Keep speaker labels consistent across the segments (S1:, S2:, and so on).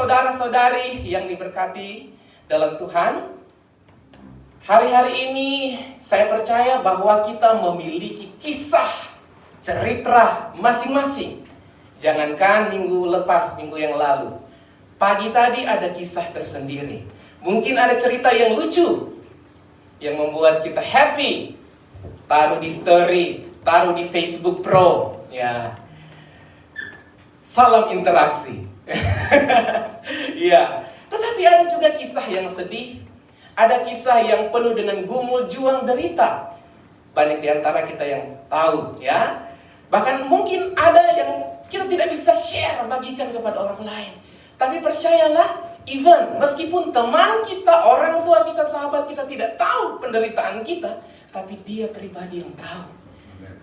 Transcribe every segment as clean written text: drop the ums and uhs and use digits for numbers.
S1: saudara-saudari yang diberkati dalam Tuhan, hari-hari ini saya percaya bahwa kita memiliki kisah, cerita masing-masing. Jangankan minggu lepas, minggu yang lalu, pagi tadi ada kisah tersendiri. Mungkin ada cerita yang lucu, yang membuat kita happy. Taruh di story, taruh di Facebook Pro, ya. Salam interaksi. Ya, tetapi ada juga kisah yang sedih, ada kisah yang penuh dengan gumul, juang, derita. Banyak di antara kita yang tahu, ya. Bahkan mungkin ada yang kita tidak bisa share, bagikan kepada orang lain. Tapi percayalah, even meskipun teman kita, orang tua kita, sahabat kita tidak tahu penderitaan kita, tapi dia pribadi yang tahu.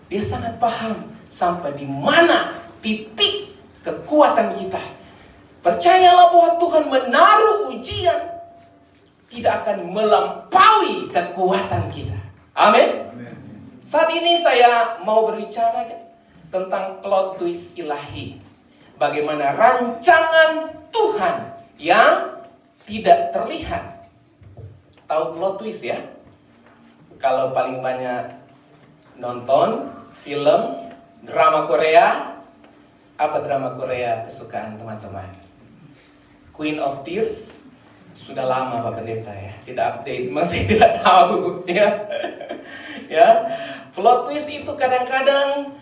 S1: Dia sangat paham sampai di mana titik kekuatan kita. Percayalah bahwa Tuhan menaruh ujian tidak akan melampaui kekuatan kita. Amin. Saat ini saya mau berbicara tentang plot twist ilahi. Bagaimana rancangan Tuhan yang tidak terlihat. Tahu plot twist ya? Kalau paling banyak nonton film drama Korea, apa drama Korea kesukaan teman-teman? Queen of Tears. Sudah lama Pak Pendeta ya, tidak update, masih tidak tahu ya. Ya, plot twist itu kadang-kadang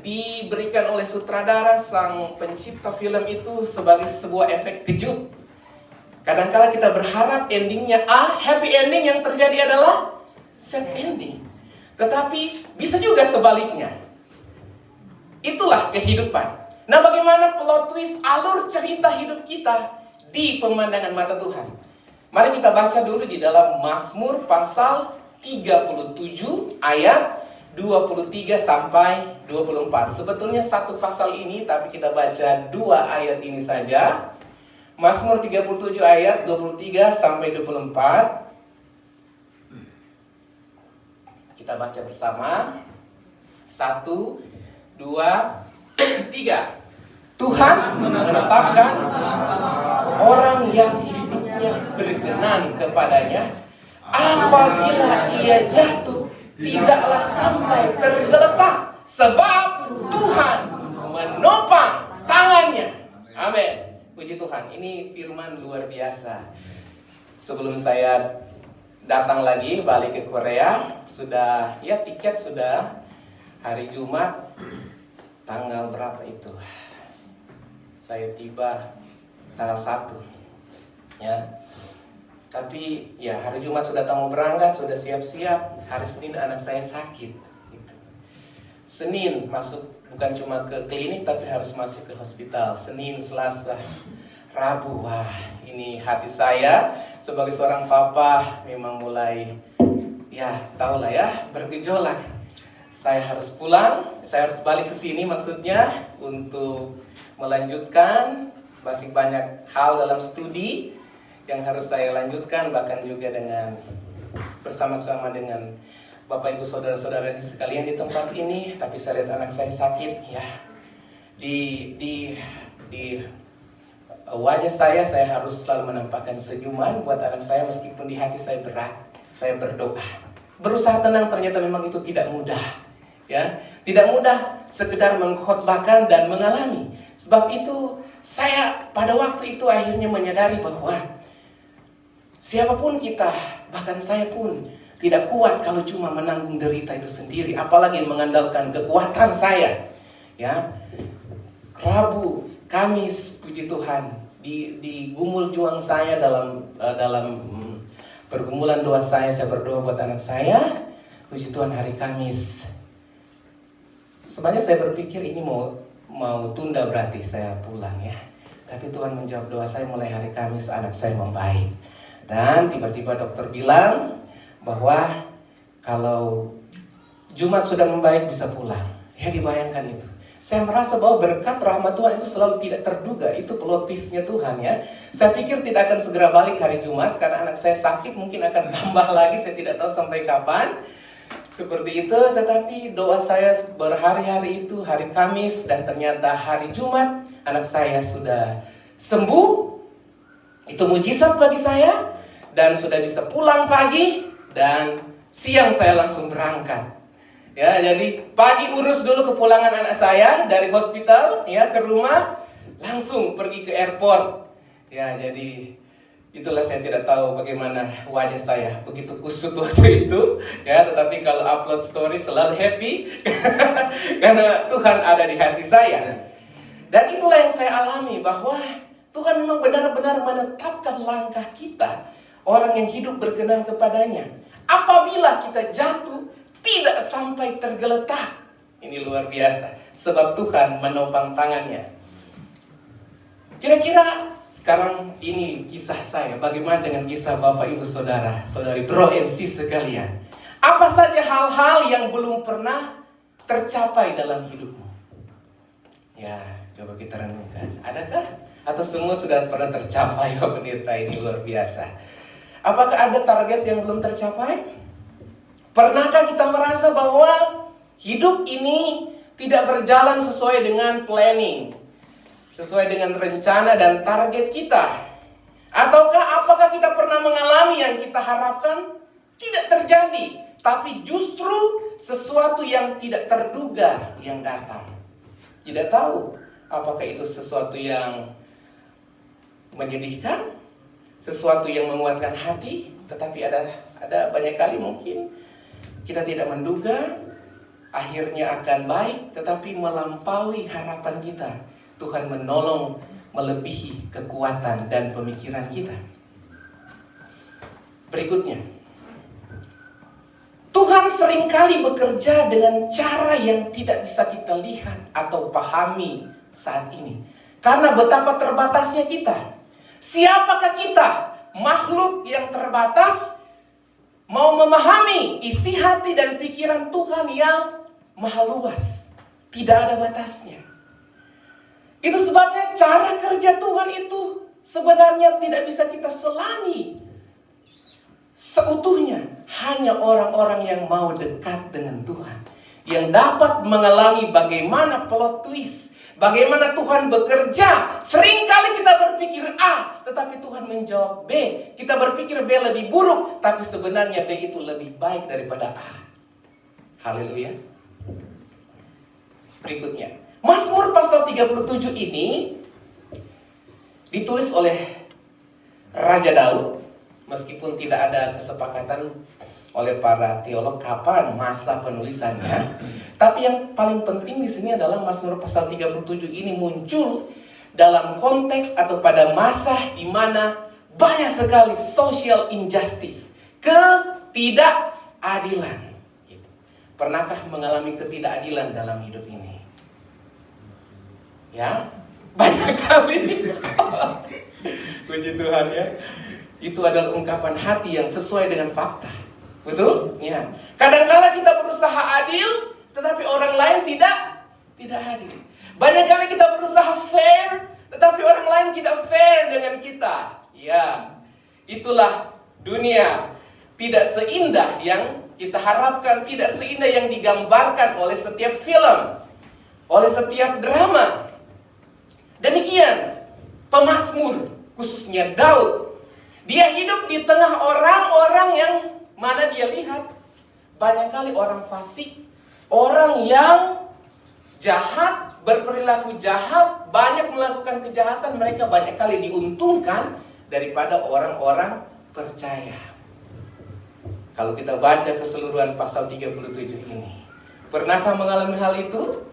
S1: diberikan oleh sutradara, sang pencipta film itu sebagai sebuah efek kejut. Kadang-kala kita berharap endingnya happy ending, yang terjadi adalah sad ending. Tetapi bisa juga sebaliknya. Itulah kehidupan. Nah, bagaimana plot twist alur cerita hidup kita di pemandangan mata Tuhan? Mari kita baca dulu di dalam Mazmur pasal 37 ayat 23 sampai 24. Sebetulnya satu pasal ini, tapi kita baca 2 ayat ini saja. Mazmur 37 ayat 23 sampai 24. Kita baca bersama. 1, 2, 3. Tuhan menetapkan orang yang hidupnya berkenan kepadanya, apabila ia jatuh tidaklah sampai tergeletak, sebab Tuhan menopang tangannya. Amin. Puji Tuhan. Ini firman luar biasa. Sebelum saya datang lagi balik ke Korea, sudah ya tiket sudah hari Jumat. Tanggal berapa itu? Saya tiba tanggal 1. Ya. Tapi ya hari Jumat sudah mau berangkat, sudah siap-siap. Hari Senin anak saya sakit. Gitu. Senin masuk, bukan cuma ke klinik, tapi harus masuk ke hospital. Senin, Selasa, Rabu. Wah, ini hati saya sebagai seorang papa memang mulai, ya tahulah ya, bergejolak. Saya harus pulang, saya harus balik ke sini maksudnya untuk melanjutkan. Masih banyak hal dalam studi yang harus saya lanjutkan, bahkan juga dengan bersama-sama dengan Bapak Ibu saudara-saudara sekalian di tempat ini. Tapi saya lihat anak saya sakit ya. Di wajah saya harus selalu menampakkan senyuman buat anak saya meskipun di hati saya berat. Saya berdoa, berusaha tenang, ternyata memang itu tidak mudah. Ya, tidak mudah sekedar mengkhotbahkan dan mengalami. Sebab itu saya pada waktu itu akhirnya menyadari bahwa siapapun kita, bahkan saya pun tidak kuat kalau cuma menanggung derita itu sendiri, apalagi mengandalkan kekuatan saya. Ya, Rabu, Kamis, puji Tuhan, di gumul juang saya dalam pergumulan doa saya berdoa buat anak saya. Puji Tuhan, hari Kamis sebenarnya saya berpikir ini mau tunda berarti saya pulang ya. Tapi Tuhan menjawab doa saya, mulai hari Kamis anak saya membaik. Dan tiba-tiba dokter bilang bahwa kalau Jumat sudah membaik bisa pulang. Ya, dibayangkan itu. Saya merasa bahwa berkat rahmat Tuhan itu selalu tidak terduga. Itu plot twist-nya Tuhan ya. Saya pikir tidak akan segera balik hari Jumat karena anak saya sakit, mungkin akan tambah lagi, saya tidak tahu sampai kapan. Seperti itu, tetapi doa saya berhari-hari itu, hari Kamis dan ternyata hari Jumat anak saya sudah sembuh Itu mujizat bagi saya, dan sudah bisa pulang pagi, dan siang saya langsung berangkat. Ya, jadi pagi urus dulu kepulangan anak saya dari hospital ya ke rumah, langsung pergi ke airport. Ya, jadi itulah, saya tidak tahu bagaimana wajah saya begitu kusut waktu itu ya, tetapi kalau upload story selalu happy karena Tuhan ada di hati saya. Dan itulah yang saya alami, bahwa Tuhan memang benar-benar menetapkan langkah kita, orang yang hidup berkenan kepadanya. Apabila kita jatuh, tidak sampai tergeletak. Ini luar biasa, sebab Tuhan menopang tangannya. Kira-kira sekarang ini kisah saya, bagaimana dengan kisah Bapak Ibu Saudara, Saudari Bro and Sis sekalian? Apa saja hal-hal yang belum pernah tercapai dalam hidupmu? Ya, coba kita renungkan. Adakah? Atau semua sudah pernah tercapai? Oh, pendeta, ini luar biasa. Apakah ada target yang belum tercapai? Pernahkah kita merasa bahwa hidup ini tidak berjalan sesuai dengan planning, sesuai dengan rencana dan target kita? Ataukah apakah kita pernah mengalami yang kita harapkan tidak terjadi, tapi justru sesuatu yang tidak terduga yang datang? Tidak tahu apakah itu sesuatu yang menyedihkan, sesuatu yang menguatkan hati, tetapi ada banyak kali mungkin kita tidak menduga akhirnya akan baik, tetapi melampaui harapan kita. Tuhan menolong melebihi kekuatan dan pemikiran kita. Berikutnya, Tuhan seringkali bekerja dengan cara yang tidak bisa kita lihat atau pahami saat ini, karena betapa terbatasnya kita. Siapakah kita, makhluk yang terbatas, mau memahami isi hati dan pikiran Tuhan yang maha luas, tidak ada batasnya. Itu sebabnya cara kerja Tuhan itu sebenarnya tidak bisa kita selami seutuhnya. Hanya orang-orang yang mau dekat dengan Tuhan, yang dapat mengalami bagaimana plot twist, bagaimana Tuhan bekerja. Seringkali kita berpikir A, tetapi Tuhan menjawab B. Kita berpikir B lebih buruk, tapi sebenarnya B itu lebih baik daripada A. Haleluya. Berikutnya, Mazmur pasal 37 ini ditulis oleh Raja Daud. Meskipun tidak ada kesepakatan oleh para teolog kapan masa penulisannya, tapi yang paling penting di sini adalah Mazmur pasal 37 ini muncul dalam konteks atau pada masa di mana banyak sekali social injustice, ketidakadilan. Pernahkah mengalami ketidakadilan dalam hidup ini? Ya, banyak kali. Puji Tuhan ya. Itu adalah ungkapan hati yang sesuai dengan fakta. Betul? Ya. Kadang-kala kita berusaha adil, tetapi orang lain tidak adil. Banyak kali kita berusaha fair, tetapi orang lain tidak fair dengan kita. Ya. Itulah dunia. Tidak seindah yang kita harapkan, tidak seindah yang digambarkan oleh setiap film, oleh setiap drama. Demikian pemazmur, khususnya Daud. Dia hidup di tengah orang-orang yang mana dia lihat banyak kali orang fasik, orang yang jahat, berperilaku jahat, banyak melakukan kejahatan. Mereka banyak kali diuntungkan daripada orang-orang percaya. Kalau kita baca keseluruhan pasal 37 ini, pernahkah mengalami hal itu?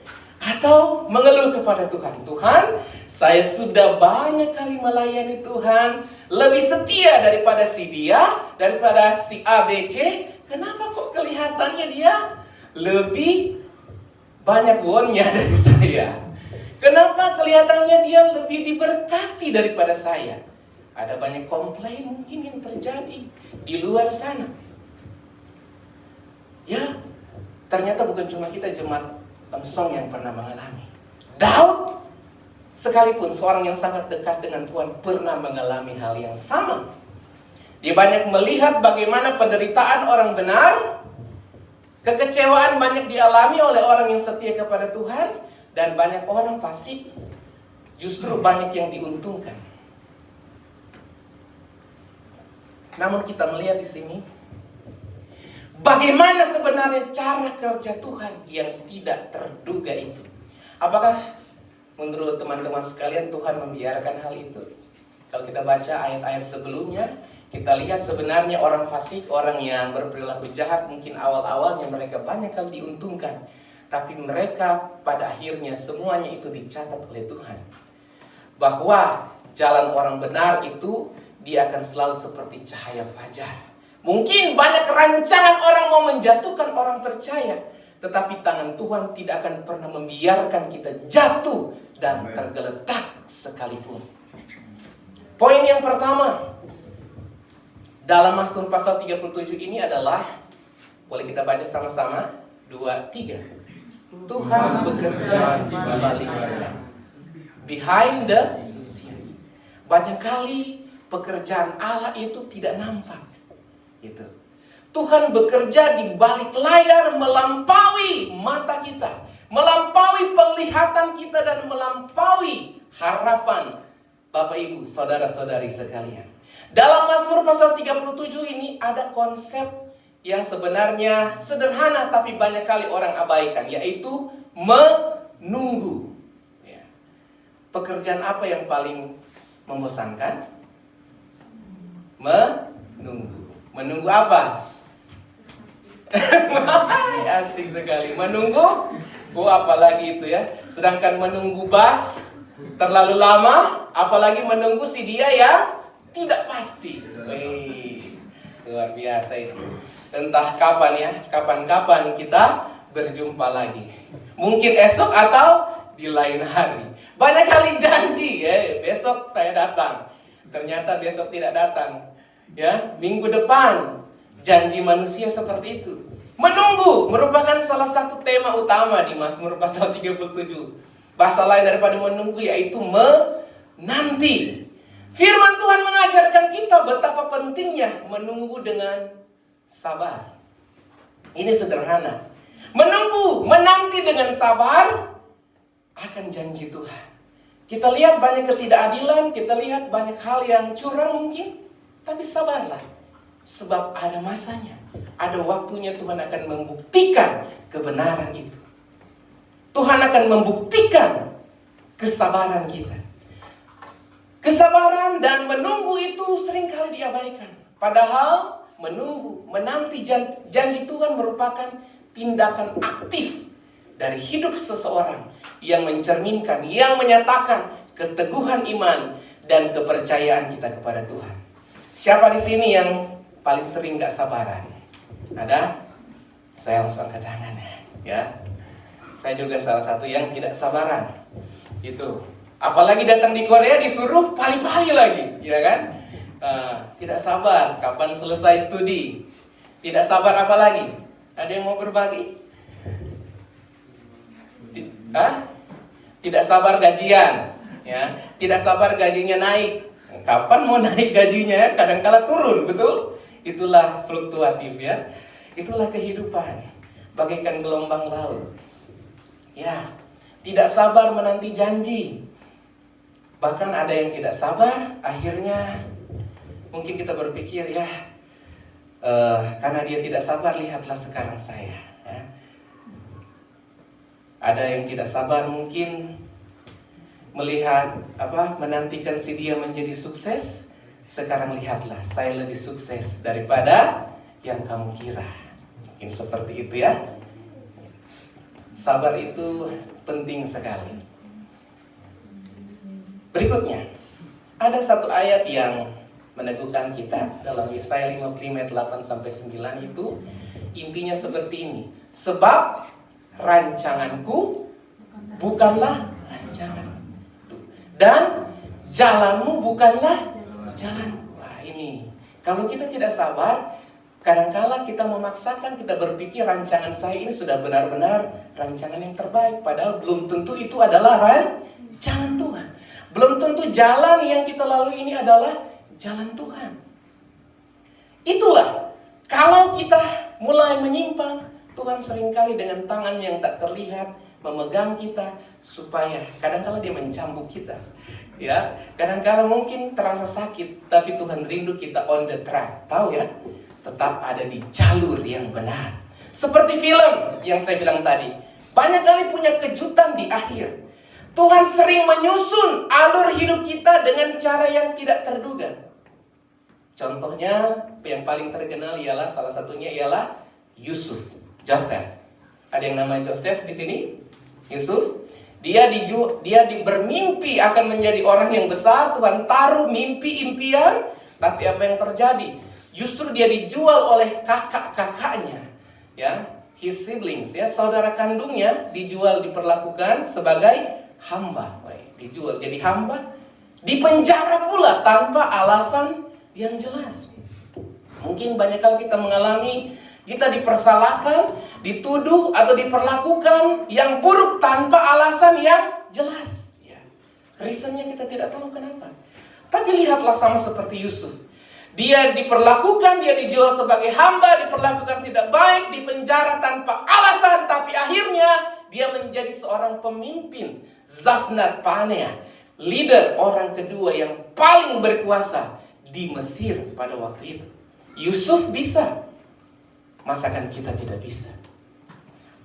S1: Atau mengeluh kepada Tuhan, Tuhan, saya sudah banyak kali melayani Tuhan, lebih setia daripada si dia, daripada si ABC. Kenapa kok kelihatannya dia lebih banyak wonnya dari saya? Kenapa kelihatannya dia lebih diberkati daripada saya? Ada banyak komplain mungkin yang terjadi di luar sana. Ya, ternyata bukan cuma kita jemaat Song yang pernah mengalami. Daud sekalipun seorang yang sangat dekat dengan Tuhan pernah mengalami hal yang sama. Dia banyak melihat bagaimana penderitaan orang benar, kekecewaan banyak dialami oleh orang yang setia kepada Tuhan, dan banyak orang fasik justru banyak yang diuntungkan. Namun kita melihat di sini bagaimana sebenarnya cara kerja Tuhan yang tidak terduga itu. Apakah menurut teman-teman sekalian Tuhan membiarkan hal itu? Kalau kita baca ayat-ayat sebelumnya, kita lihat sebenarnya orang fasik, orang yang berperilaku jahat, mungkin awal-awalnya mereka banyak kali diuntungkan. Tapi mereka pada akhirnya semuanya itu dicatat oleh Tuhan. Bahwa jalan orang benar itu dia akan selalu seperti cahaya fajar. Mungkin banyak rancangan orang mau menjatuhkan orang percaya, tetapi tangan Tuhan tidak akan pernah membiarkan kita jatuh dan tergeletak sekalipun. Poin yang pertama dalam Mazmur pasal 37 ini adalah, boleh kita baca sama-sama, 2, 3. Tuhan bekerja di balik behind the scenes. Banyak kali pekerjaan Allah itu tidak nampak. Gitu. Tuhan bekerja di balik layar melampaui mata kita, melampaui penglihatan kita dan melampaui harapan Bapak Ibu, saudara-saudari sekalian. Dalam Mazmur pasal 37 ini ada konsep yang sebenarnya sederhana tapi banyak kali orang abaikan, yaitu menunggu. Ya. Pekerjaan apa yang paling membosankan? Menunggu. Menunggu apa? Asik sekali. Menunggu? Oh, apalagi itu ya. Sedangkan menunggu bus terlalu lama, apalagi menunggu si dia yang tidak pasti. Luar biasa itu. Entah kapan ya, kapan-kapan kita berjumpa lagi. Mungkin esok atau di lain hari. Banyak kali janji, besok saya datang. Ternyata besok tidak datang. Ya, minggu depan janji manusia seperti itu. Menunggu merupakan salah satu tema utama di Mazmur pasal 37. Bahasa lain daripada menunggu yaitu menanti. Firman Tuhan mengajarkan kita betapa pentingnya menunggu dengan sabar. Ini sederhana. Menunggu, menanti dengan sabar akan janji Tuhan. Kita lihat banyak ketidakadilan, kita lihat banyak hal yang curang mungkin, tapi sabarlah. Sebab ada masanya, ada waktunya Tuhan akan membuktikan kebenaran itu. Tuhan akan membuktikan kesabaran kita. Kesabaran dan menunggu itu seringkali diabaikan. Padahal menunggu, menanti janji Tuhan merupakan tindakan aktif dari hidup seseorang yang mencerminkan, yang menyatakan keteguhan iman dan kepercayaan kita kepada Tuhan. Siapa di sini yang paling sering gak sabaran? Ada? Saya langsung angkat tangan ya. Saya juga salah satu yang tidak sabaran. Itu. Apalagi datang di Korea disuruh pali-pali lagi, ya kan? Tidak sabar kapan selesai studi. Tidak sabar apa lagi? Ada yang mau berbagi? Tidak sabar gajian, ya. Tidak sabar gajinya naik. Kapan mau naik gajinya? Kadang-kala turun, betul? Itulah fluktuatif ya. Itulah kehidupan, bagaikan gelombang laut. Ya, tidak sabar menanti janji. Bahkan ada yang tidak sabar, akhirnya mungkin kita berpikir ya, karena dia tidak sabar, lihatlah sekarang saya. Ya. Ada yang tidak sabar mungkin melihat menantikan si dia menjadi sukses. Sekarang lihatlah, saya lebih sukses daripada yang kamu kira. Mungkin seperti itu ya. Sabar itu penting sekali. Berikutnya, ada satu ayat yang meneguhkan kita dalam Yesaya 55 ayat 8-9 itu intinya seperti ini. Sebab rancanganku bukanlah rancanganmu, dan jalanmu bukanlah jalanku. Wah, ini kalau kita tidak sabar, kadangkala kita memaksakan, kita berpikir rancangan saya ini sudah benar-benar rancangan yang terbaik. Padahal belum tentu itu adalah rancangan Tuhan. Belum tentu jalan yang kita lalui ini adalah jalan Tuhan. Itulah, kalau kita mulai menyimpang, Tuhan seringkali dengan tangan yang tak terlihat memegang kita supaya kadang-kala dia mencambuk kita. Ya, kadang-kala mungkin terasa sakit, tapi Tuhan rindu kita on the track. Tahu ya? Tetap ada di jalur yang benar. Seperti film yang saya bilang tadi, banyak kali punya kejutan di akhir. Tuhan sering menyusun alur hidup kita dengan cara yang tidak terduga. Contohnya yang paling terkenal ialah salah satunya ialah Joseph. Ada yang namanya Joseph di sini? Yusuf. Dia bermimpi akan menjadi orang yang besar. Tuhan taruh mimpi impian, tapi apa yang terjadi? Justru dia dijual oleh kakak-kakaknya, ya, his siblings, ya, saudara kandungnya dijual, diperlakukan sebagai hamba. Dijual jadi hamba, dipenjara pula tanpa alasan yang jelas. Mungkin banyak kali kita mengalami, kita dipersalahkan, dituduh atau diperlakukan yang buruk tanpa alasan yang jelas. Ya. Reasonnya kita tidak tahu kenapa. Tapi lihatlah sama seperti Yusuf. Dia diperlakukan, dia dijual sebagai hamba, diperlakukan tidak baik, dipenjara tanpa alasan. Tapi akhirnya dia menjadi seorang pemimpin, Zafnat Panea, leader orang kedua yang paling berkuasa di Mesir pada waktu itu. Yusuf bisa. Masakan kita tidak bisa.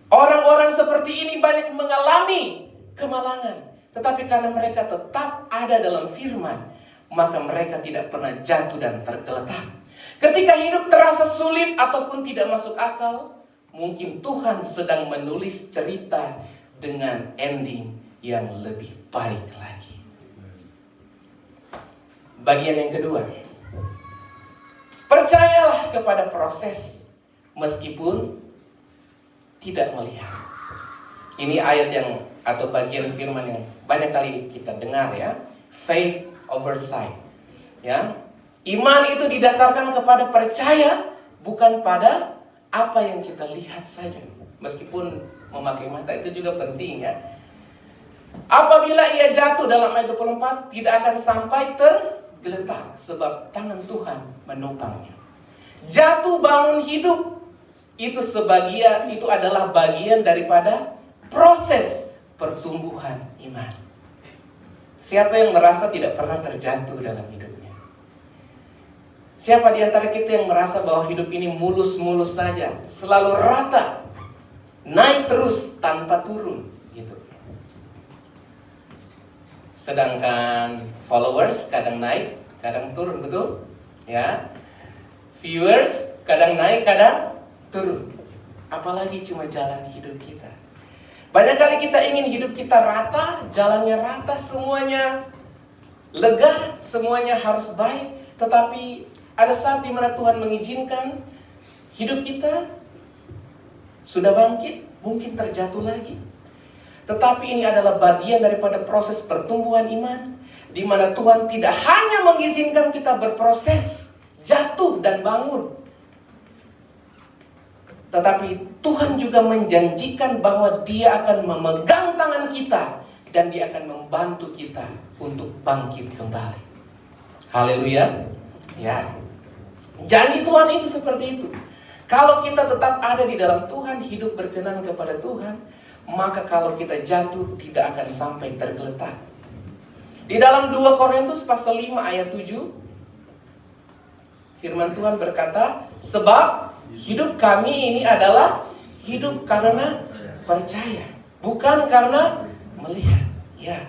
S1: Orang-orang seperti ini banyak mengalami kemalangan, tetapi karena mereka tetap ada dalam firman, maka mereka tidak pernah jatuh dan tergeletak. Ketika hidup terasa sulit ataupun tidak masuk akal, mungkin Tuhan sedang menulis cerita dengan ending yang lebih baik lagi. Bagian yang kedua, percayalah kepada proses meskipun tidak melihat. Ini ayat yang atau bagian firman yang banyak kali kita dengar, ya. Faith over sight. Ya. Iman itu didasarkan kepada percaya, bukan pada apa yang kita lihat saja. Meskipun memakai mata itu juga penting, ya. Apabila ia jatuh dalam ayat 24, tidak akan sampai tergeletak sebab tangan Tuhan menopangnya. Jatuh bangun hidup itu adalah bagian daripada proses pertumbuhan iman. Siapa yang merasa tidak pernah terjatuh dalam hidupnya? Siapa di antara kita yang merasa bahwa hidup ini mulus-mulus saja, selalu rata, naik terus tanpa turun, gitu. Sedangkan followers kadang naik, kadang turun, betul? Ya. Viewers kadang naik, kadang turun. Apalagi cuma jalan hidup kita. Banyak kali kita ingin hidup kita rata, jalannya rata, semuanya lega, semuanya harus baik. Tetapi ada saat di mana Tuhan mengizinkan hidup kita sudah bangkit, mungkin terjatuh lagi. Tetapi ini adalah bagian daripada proses pertumbuhan iman, di mana Tuhan tidak hanya mengizinkan kita berproses, jatuh dan bangun, tetapi Tuhan juga menjanjikan bahwa Dia akan memegang tangan kita dan Dia akan membantu kita untuk bangkit kembali. Haleluya. Ya. Janji Tuhan itu seperti itu. Kalau kita tetap ada di dalam Tuhan, hidup berkenan kepada Tuhan, maka kalau kita jatuh tidak akan sampai tergeletak. Di dalam 2 Korintus pasal 5 ayat 7, firman Tuhan berkata, sebab hidup kami ini adalah hidup karena percaya, bukan karena melihat. Ya,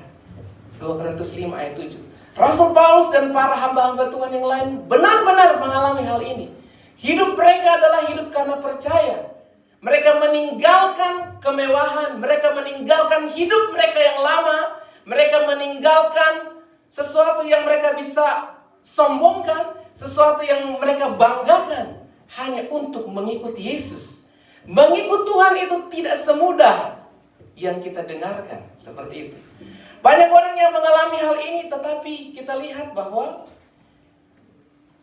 S1: 2 Korintus 5 ayat 7. Rasul Paulus dan para hamba-hamba Tuhan yang lain benar-benar mengalami hal ini. Hidup mereka adalah hidup karena percaya. Mereka meninggalkan kemewahan, mereka meninggalkan hidup mereka yang lama, mereka meninggalkan sesuatu yang mereka bisa sombongkan, sesuatu yang mereka banggakan, hanya untuk mengikuti Yesus. Mengikut Tuhan itu tidak semudah yang kita dengarkan, seperti itu. Banyak orang yang mengalami hal ini, tetapi kita lihat bahwa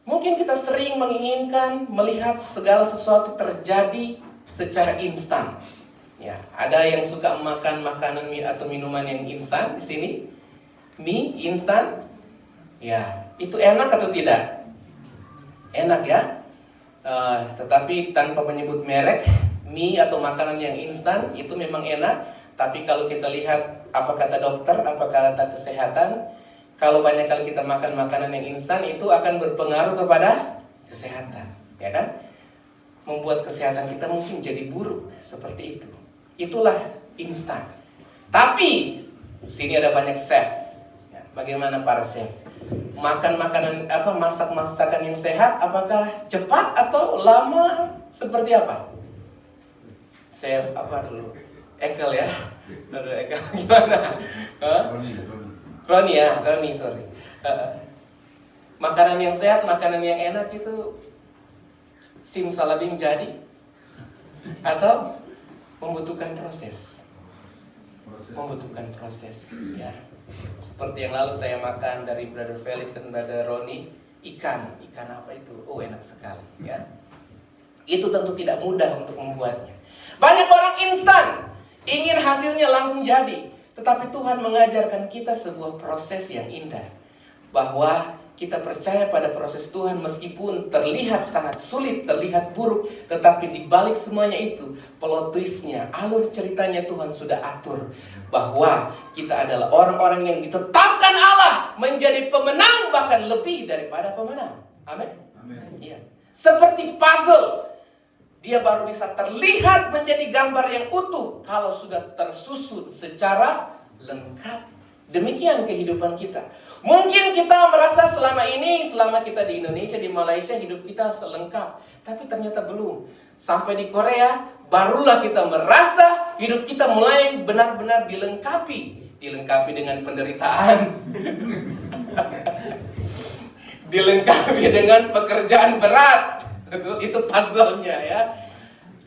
S1: mungkin kita sering menginginkan melihat segala sesuatu terjadi secara instan. Ya, ada yang suka makan makanan atau minuman yang instan di sini. Mie instan. Ya, itu enak atau tidak? Enak ya. Tetapi tanpa menyebut merek, mie atau makanan yang instan itu memang enak. Tapi kalau kita lihat apa kata dokter, apa kata kesehatan, Kalau banyak kali kita makan makanan yang instan, itu akan berpengaruh kepada kesehatan, ya kan? Membuat kesehatan kita mungkin jadi buruk, seperti itu. Itulah instan. Tapi sini ada banyak chef. Ya, bagaimana para chef? Makan makanan masak masakan yang sehat, apakah cepat atau lama? Seperti apa? Chef apa dulu? Ekel ya? Aduh, Ekel gimana? Roni, sorry. Makanan yang sehat, makanan yang enak itu simsalabim jadi atau membutuhkan proses? Membutuhkan proses, ya. Seperti yang lalu saya makan dari Brother Felix dan Brother Roni, ikan apa itu? Oh, enak sekali, ya. Itu tentu tidak mudah untuk membuatnya. Banyak orang instan, ingin hasilnya langsung jadi. Tetapi Tuhan mengajarkan kita sebuah proses yang indah. Bahwa kita percaya pada proses Tuhan meskipun terlihat sangat sulit, terlihat buruk. Tetapi di balik semuanya itu, plot twistnya, alur ceritanya Tuhan sudah atur. Bahwa kita adalah orang-orang yang ditetapkan Allah menjadi pemenang, bahkan lebih daripada pemenang. Amin. Ya. Seperti puzzle. Dia baru bisa terlihat menjadi gambar yang utuh kalau sudah tersusun secara lengkap. Demikian kehidupan kita. Mungkin kita merasa selama kita di Indonesia, di Malaysia, hidup kita selengkap. Tapi ternyata belum. Sampai di Korea, barulah kita merasa hidup kita mulai benar-benar dilengkapi. Dilengkapi dengan penderitaan. Dilengkapi dengan pekerjaan berat. Itu puzzle-nya, ya.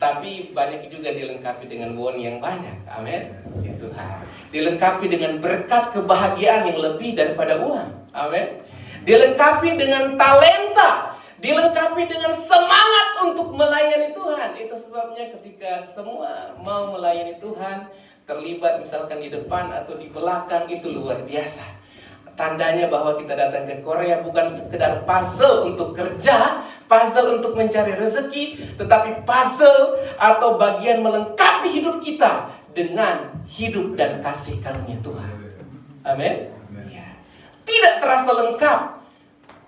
S1: Tapi banyak juga dilengkapi dengan won yang banyak. Amin. Ya Tuhan. Dilengkapi dengan berkat kebahagiaan yang lebih daripada uang. Amin. Dilengkapi dengan talenta. Dilengkapi dengan semangat untuk melayani Tuhan. Itu sebabnya ketika semua mau melayani Tuhan, terlibat misalkan di depan atau di belakang, itu luar biasa. Tandanya bahwa kita datang ke Korea bukan sekedar puzzle untuk kerja, puzzle untuk mencari rezeki, tetapi puzzle atau bagian melengkapi hidup kita dengan hidup dan kasih karunia Tuhan. Amin. Ya. Tidak terasa lengkap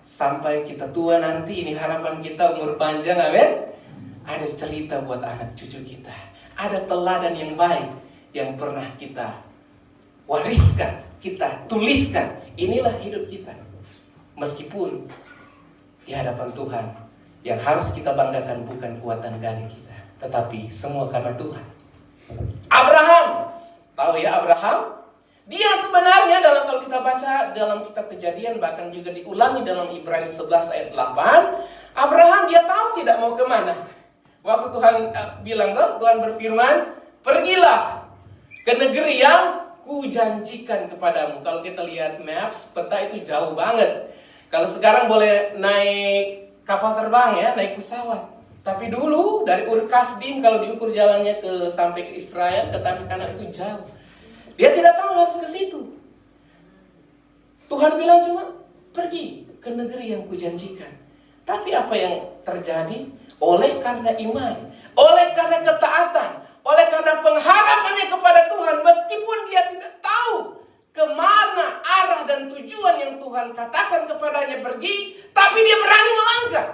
S1: sampai kita tua nanti. Ini harapan kita umur panjang. Amin. Ada cerita buat anak cucu kita. Ada teladan yang baik yang pernah kita wariskan, kita tuliskan. Inilah hidup kita. Meskipun di hadapan Tuhan, yang harus kita banggakan bukan kuatan gagah kita, tetapi semua karena Tuhan. Abraham, tahu ya Abraham? Dia sebenarnya kalau kita baca dalam kitab Kejadian, bahkan juga diulangi dalam Ibrani 11 ayat 8, Abraham dia tahu tidak mau kemana. Waktu Tuhan bilang, Tuhan berfirman, pergilah ke negeri yang ku janjikan kepadamu. Kalau kita lihat maps, peta itu jauh banget. Kalau sekarang boleh naik kapal terbang ya, naik pesawat. Tapi dulu dari Ur Kasdim kalau diukur jalannya sampai ke Israel, ke tanah Kanaan itu jauh. Dia tidak tahu harus ke situ. Tuhan bilang cuma pergi ke negeri yang kujanjikan. Tapi apa yang terjadi? Oleh karena iman, oleh karena ketaatan, oleh karena pengharapannya kepada Tuhan, meskipun dia tidak tahu kemana arah dan tujuan yang Tuhan katakan kepadanya pergi, tapi dia berani melangkah.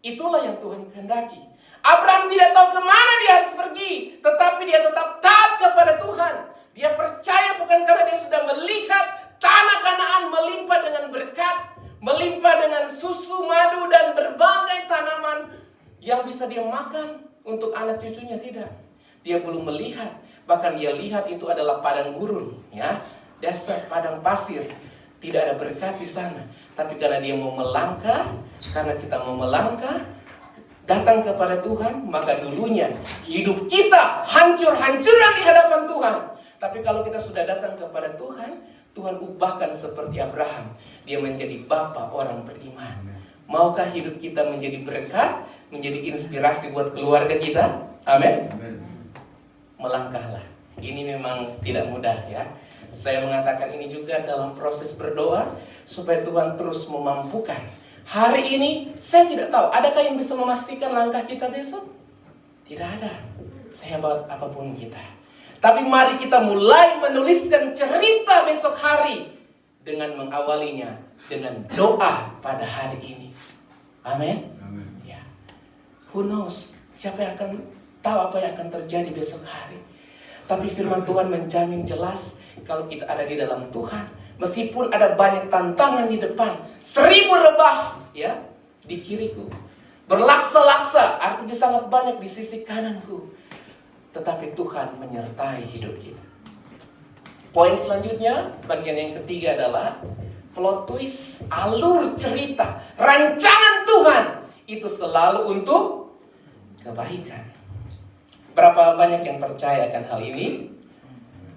S1: Itulah yang Tuhan kehendaki. Abraham tidak tahu kemana dia harus pergi, tetapi dia tetap taat kepada Tuhan. Dia percaya bukan karena dia sudah melihat tanah Kanaan melimpah dengan berkat, melimpah dengan susu, madu, dan berbagai tanaman yang bisa dia makan untuk anak cucunya, tidak. Dia belum melihat, bahkan dia lihat itu adalah padang gurun, ya, dasar padang pasir, tidak ada berkat di sana. Tapi karena dia mau melangkah, karena kita mau melangkah, datang kepada Tuhan, maka dulunya hidup kita hancur-hancuran di hadapan Tuhan. Tapi kalau kita sudah datang kepada Tuhan, Tuhan ubahkan seperti Abraham, dia menjadi bapa orang beriman. Maukah hidup kita menjadi berkat, menjadi inspirasi buat keluarga kita? Amin. Melangkahlah. Ini memang tidak mudah ya. Saya mengatakan ini juga dalam proses berdoa supaya Tuhan terus memampukan. Hari ini saya tidak tahu, adakah yang bisa memastikan langkah kita besok? Tidak ada. Sehebat apapun kita. Tapi mari kita mulai menuliskan cerita besok hari dengan mengawalinya dengan doa pada hari ini. Amin. Ya. Who knows? Siapa yang akan tahu apa yang akan terjadi besok hari? Tapi firman Tuhan menjamin jelas kalau kita ada di dalam Tuhan, meskipun ada banyak tantangan di depan, 1000 rebah ya di kiriku, berlaksa-laksa, artinya sangat banyak di sisi kananku, tetapi Tuhan menyertai hidup kita. Poin selanjutnya, bagian yang ketiga adalah plot twist, alur cerita, rancangan Tuhan itu selalu untuk kebaikan. Berapa banyak yang percaya akan hal ini?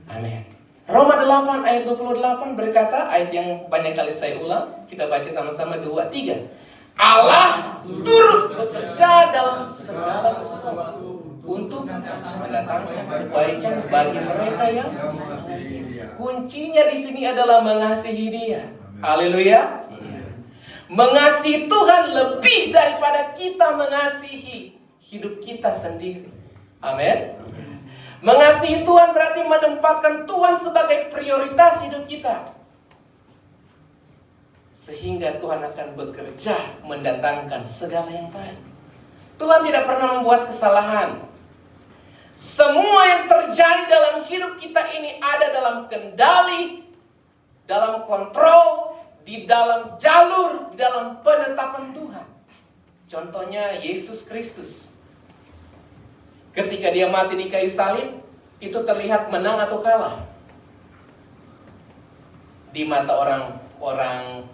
S1: Amin. Roma 8 ayat 28 berkata, ayat yang banyak kali saya ulang, kita baca sama-sama 2-3. Allah turut bekerja dalam segala sesuatu untuk mendatangkan kebaikan bagi mereka yang mengasihi. Kuncinya di sini adalah mengasihi Dia. Haleluya. Mengasihi Tuhan lebih daripada kita mengasihi hidup kita sendiri. Amin. Mengasihi Tuhan berarti menempatkan Tuhan sebagai prioritas hidup kita, sehingga Tuhan akan bekerja mendatangkan segala yang baik. Tuhan tidak pernah membuat kesalahan. Semua yang terjadi dalam hidup kita ini ada dalam kendali, dalam kontrol, di dalam jalur, di dalam penetapan Tuhan. Contohnya Yesus Kristus. Ketika dia mati di kayu salib, itu terlihat menang atau kalah? Di mata orang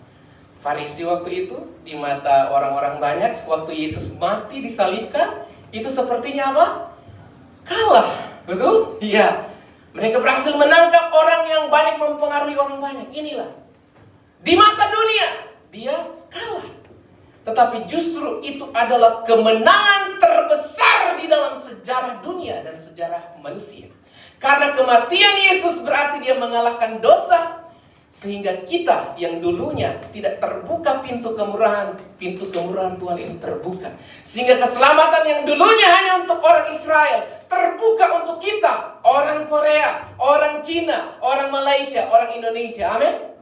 S1: Farisi waktu itu, di mata orang-orang banyak, waktu Yesus mati disalibkan, itu sepertinya apa? Kalah, betul? Iya. Mereka berhasil menangkap orang yang banyak, mempengaruhi orang banyak. Inilah. Di mata dunia, dia kalah. Tetapi justru itu adalah kemenangan terbesar di dalam sejarah dunia dan sejarah manusia. Karena kematian Yesus berarti dia mengalahkan dosa, sehingga kita yang dulunya tidak terbuka pintu kemurahan Tuhan ini terbuka. Sehingga keselamatan yang dulunya hanya untuk orang Israel terbuka untuk kita, orang Korea, orang Cina, orang Malaysia, orang Indonesia. Amin.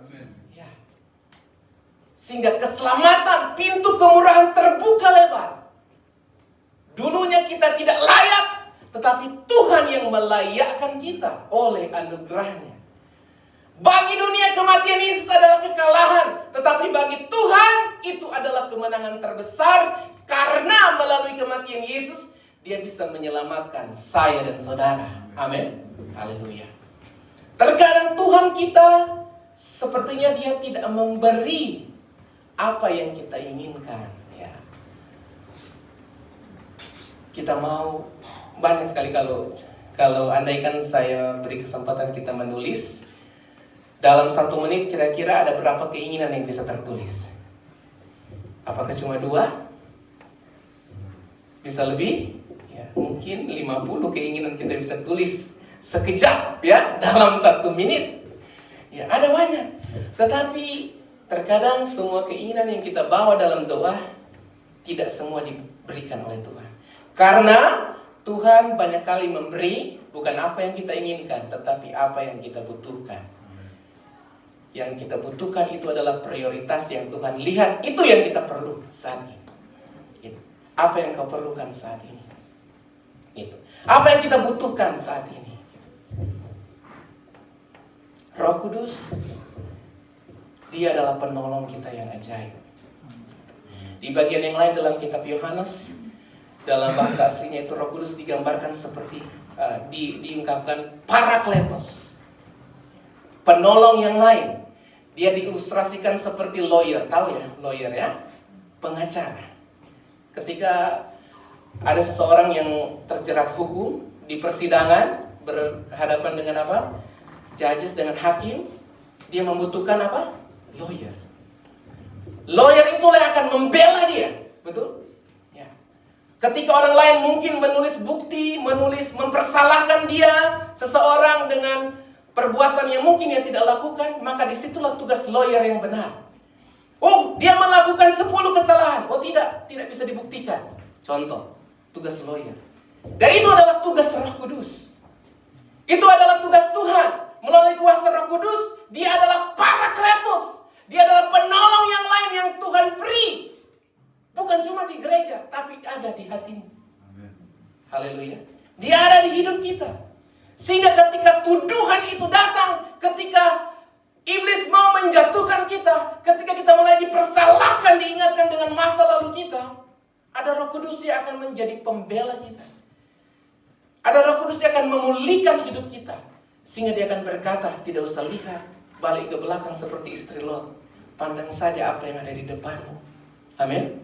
S1: Sehingga keselamatan, pintu kemurahan terbuka lebar. Dulunya kita tidak layak, tetapi Tuhan yang melayakkan kita oleh anugerahnya. Bagi dunia kematian Yesus adalah kekalahan, tetapi bagi Tuhan itu adalah kemenangan terbesar. Karena melalui kematian Yesus, Dia bisa menyelamatkan saya dan saudara. Amin. Haleluya. Terkadang Tuhan kita sepertinya Dia tidak memberi apa yang kita inginkan, ya. Kita mau banyak sekali kalau andaikan saya beri kesempatan kita menulis dalam 1 menit, kira-kira ada berapa keinginan yang bisa tertulis? Apakah cuma 2? Bisa lebih? Ya, mungkin 50 keinginan kita bisa tulis sekejap, ya, dalam 1 menit. Ya, ada banyak. Tetapi terkadang semua keinginan yang kita bawa dalam doa tidak semua diberikan oleh Tuhan. Karena Tuhan banyak kali memberi bukan apa yang kita inginkan, tetapi apa yang kita butuhkan. Yang kita butuhkan itu adalah prioritas yang Tuhan lihat, itu yang kita perlu saat ini. Itu. Apa yang kau perlukan saat ini? Itu. Apa yang kita butuhkan saat ini? Roh Kudus, Dia adalah penolong kita yang ajaib. Di bagian yang lain dalam kitab Yohanes, dalam bahasa aslinya itu Roh Kudus digambarkan seperti diungkapkan Parakletos, penolong yang lain. Dia diilustrasikan seperti lawyer, tahu ya, lawyer ya, pengacara. Ketika ada seseorang yang terjerat hukum di persidangan, berhadapan dengan apa? Judges, dengan hakim, dia membutuhkan apa? Lawyer. Lawyer itulah yang akan membela dia, betul? Ya. Ketika orang lain mungkin menulis bukti, mempersalahkan dia, seseorang dengan perbuatan yang mungkin dia tidak lakukan, maka disitulah tugas lawyer yang benar. Oh, dia melakukan 10 kesalahan. Oh tidak bisa dibuktikan. Contoh, tugas lawyer. Dan itu adalah tugas Roh Kudus. Itu adalah tugas Tuhan. melalui kuasa Roh Kudus, dia adalah Parakletos. Dia adalah penolong yang lain yang Tuhan beri. Bukan cuma di gereja, tapi ada di hatimu. Haleluya. Dia ada di hidup kita. Sehingga ketika tuduhan itu datang, ketika iblis mau menjatuhkan kita, ketika kita mulai dipersalahkan, diingatkan dengan masa lalu kita, ada Roh Kudus yang akan menjadi pembela kita. Ada Roh Kudus yang akan memulihkan hidup kita. Sehingga dia akan berkata, tidak usah lihat balik ke belakang seperti istri Lot. Pandang saja apa yang ada di depanmu. Amin.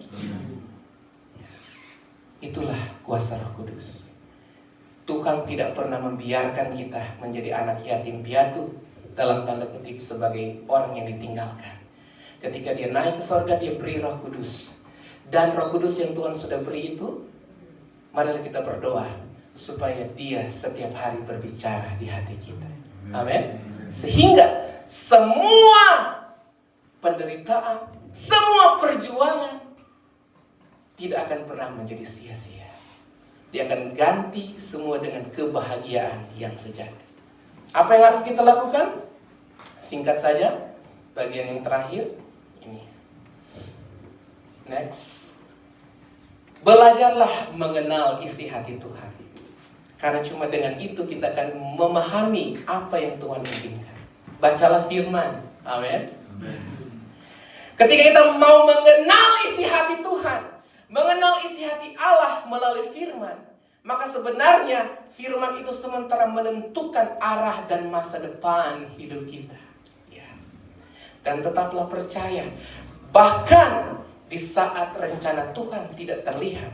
S1: Itulah kuasa Roh Kudus. Tuhan tidak pernah membiarkan kita menjadi anak yatim piatu, dalam tanda kutip sebagai orang yang ditinggalkan. Ketika dia naik ke surga, dia beri Roh Kudus. Dan Roh Kudus yang Tuhan sudah beri itu, marilah kita berdoa supaya dia setiap hari berbicara di hati kita. Amin. Sehingga semua penderitaan, semua perjuangan tidak akan pernah menjadi sia-sia. Dia akan ganti semua dengan kebahagiaan yang sejati. Apa yang harus kita lakukan? Singkat saja, bagian yang terakhir ini. Next. Belajarlah mengenal isi hati Tuhan. Karena cuma dengan itu kita akan memahami apa yang Tuhan inginkan. Bacalah firman. Amin. Ketika kita mau mengenal isi hati Tuhan, mengenal isi hati Allah melalui firman, maka sebenarnya firman itu sementara menentukan arah dan masa depan hidup kita. Ya. Dan tetaplah percaya, bahkan di saat rencana Tuhan tidak terlihat,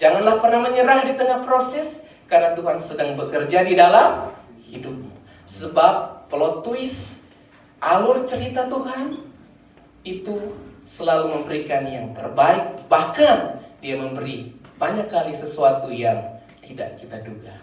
S1: janganlah pernah menyerah di tengah proses, karena Tuhan sedang bekerja di dalam hidupmu. Sebab plot twist, alur cerita Tuhan itu selalu memberikan yang terbaik. Bahkan dia memberi banyak kali sesuatu yang tidak kita duga.